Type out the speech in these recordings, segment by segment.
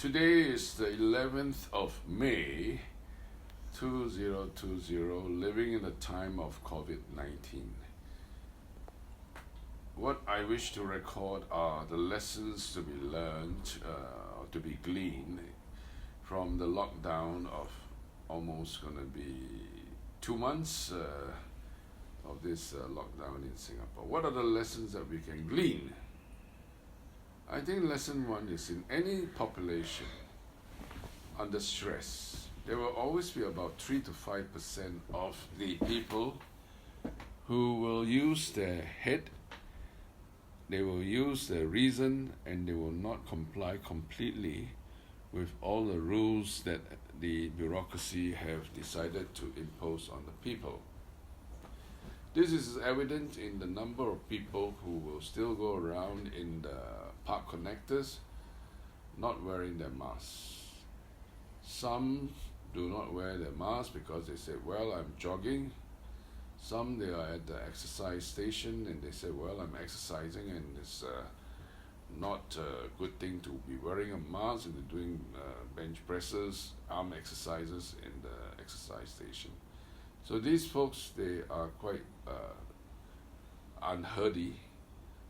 Today is the 11th of May 2020, living in the time of COVID-19. What I wish to record are the lessons to be learned, to be gleaned from the lockdown of almost going to be 2 months of this lockdown in Singapore. What are the lessons that we can glean? I think lesson one is in any population under stress, there will always be about 3 to 5% of the people who will use their head, they will use their reason, and they will not comply completely with all the rules that the bureaucracy have decided to impose on the people. This is evident in the number of people who will still go around in the park connectors not wearing their masks. Some do not wear their masks because they say, well, I'm jogging. Some, they are at the exercise station and they say, well, I'm exercising and it's not a good thing to be wearing a mask, and they're doing bench presses, arm exercises in the exercise station. So these folks, they are quite unhardy,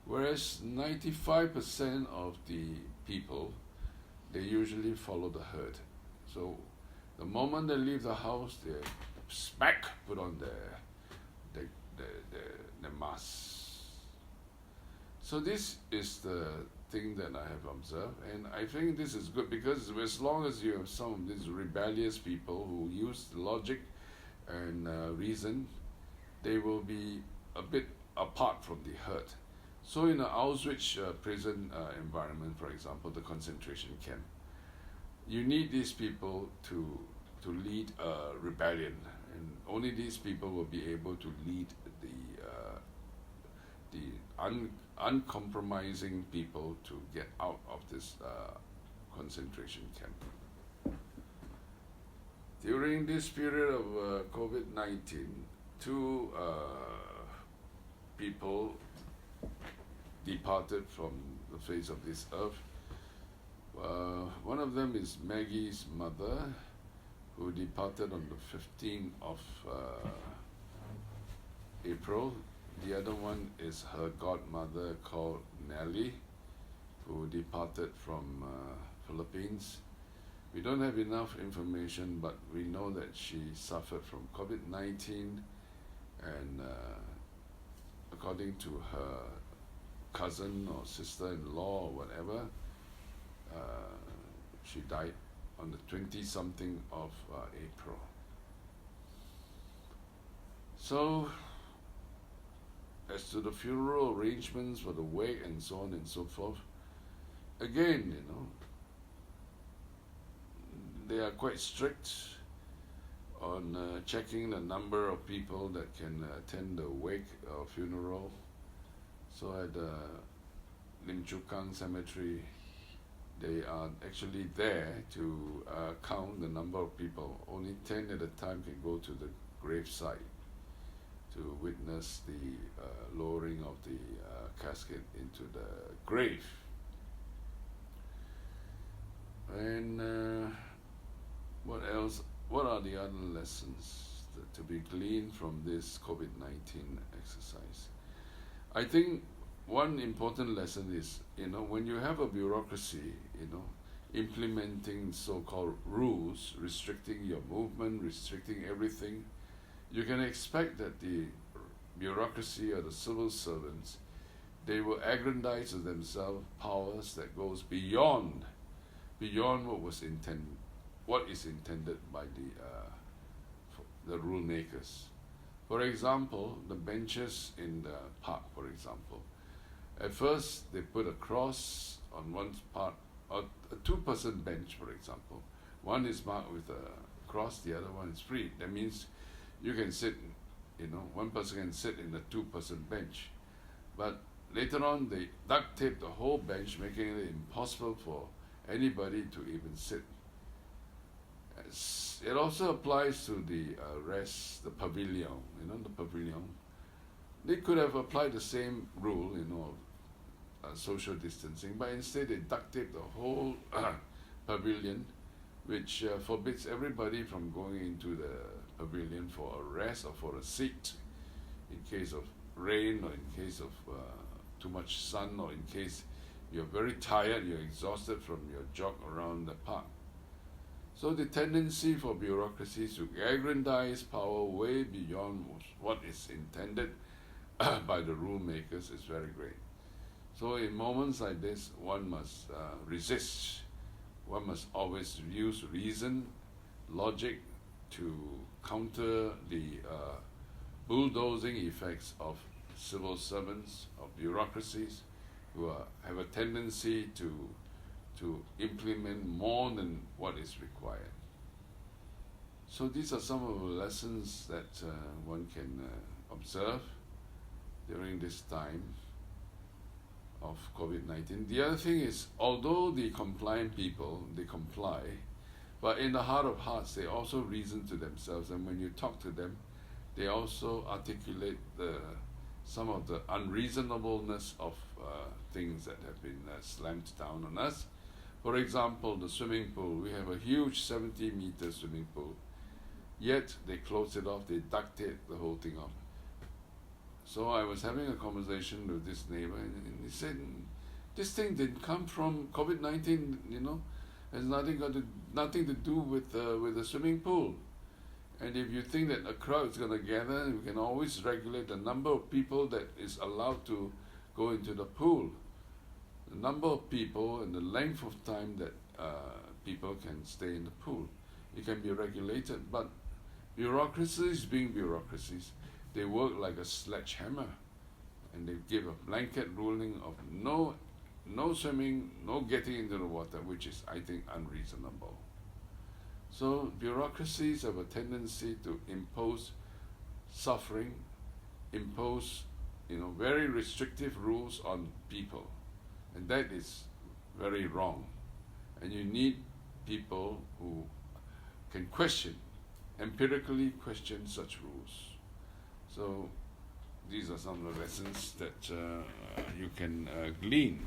whereas 95% of the people, they usually follow the herd. So the moment they leave the house, they smack put on their masks. So this is the thing that I have observed, and I think this is good because as long as you have some of these rebellious people who use logic and reason, they will be a bit apart from the herd. So in an Auschwitz prison environment, for example, the concentration camp, you need these people to lead a rebellion, and only these people will be able to lead the uncompromising people to get out of this concentration camp. During this period of COVID-19, two people departed from the face of this earth. One of them is Maggie's mother, who departed on the 15th of April. The other one is her godmother called Nellie, who departed from Philippines. We don't have enough information, but we know that she suffered from COVID-19, and according to her cousin or sister-in-law or whatever, she died on the 20-something of April. So, as to the funeral arrangements for the wake and so on and so forth, again, they are quite strict on checking the number of people that can attend the wake or funeral. So at the Lim Chu Kang Cemetery, they are actually there to count the number of people. Only 10 at a time can go to the gravesite to witness the lowering of the casket into the grave. And what else? What are the other lessons to be gleaned from this COVID-19 exercise? I think one important lesson is, when you have a bureaucracy, implementing so-called rules, restricting your movement, restricting everything, you can expect that the bureaucracy or the civil servants, they will aggrandize to themselves powers that goes beyond what is intended by the rule makers. For example, the benches in the park, for example. At first, they put a cross on one part, or a two-person bench, for example. One is marked with a cross, the other one is free. That means you can sit, one person can sit in the two-person bench. But later on, they duct taped the whole bench, making it impossible for anybody to even sit. It also applies to the rest, the pavilion, the pavilion. They could have applied the same rule, social distancing, but instead they duct taped the whole pavilion, which forbids everybody from going into the pavilion for a rest or for a seat in case of rain or in case of too much sun or in case you're very tired, you're exhausted from your jog around the park. So the tendency for bureaucracies to aggrandize power way beyond what is intended by the rule makers is very great. So in moments like this, one must resist. One must always use reason, logic to counter the bulldozing effects of civil servants, of bureaucracies, who have a tendency to implement more than what is required. So these are some of the lessons that one can observe during this time of COVID-19. The other thing is, although the compliant people, they comply, but in the heart of hearts, they also reason to themselves, and when you talk to them, they also articulate some of the unreasonableness of things that have been slammed down on us. For example, the swimming pool. We have a huge 70-meter swimming pool, yet they closed it off, they duct taped the whole thing off. So I was having a conversation with this neighbor, and he said, this thing didn't come from COVID-19, you know, it has nothing to do with the swimming pool. And if you think that a crowd is going to gather, we can always regulate the number of people that is allowed to go into the pool, the number of people and the length of time that people can stay in the pool. It can be regulated, but bureaucracies being bureaucracies, they work like a sledgehammer, and they give a blanket ruling of no swimming, no getting into the water, which is, I think, unreasonable. So bureaucracies have a tendency to impose suffering, impose very restrictive rules on people, and that is very wrong. And you need people who can empirically question such rules. So these are some of the lessons that you can glean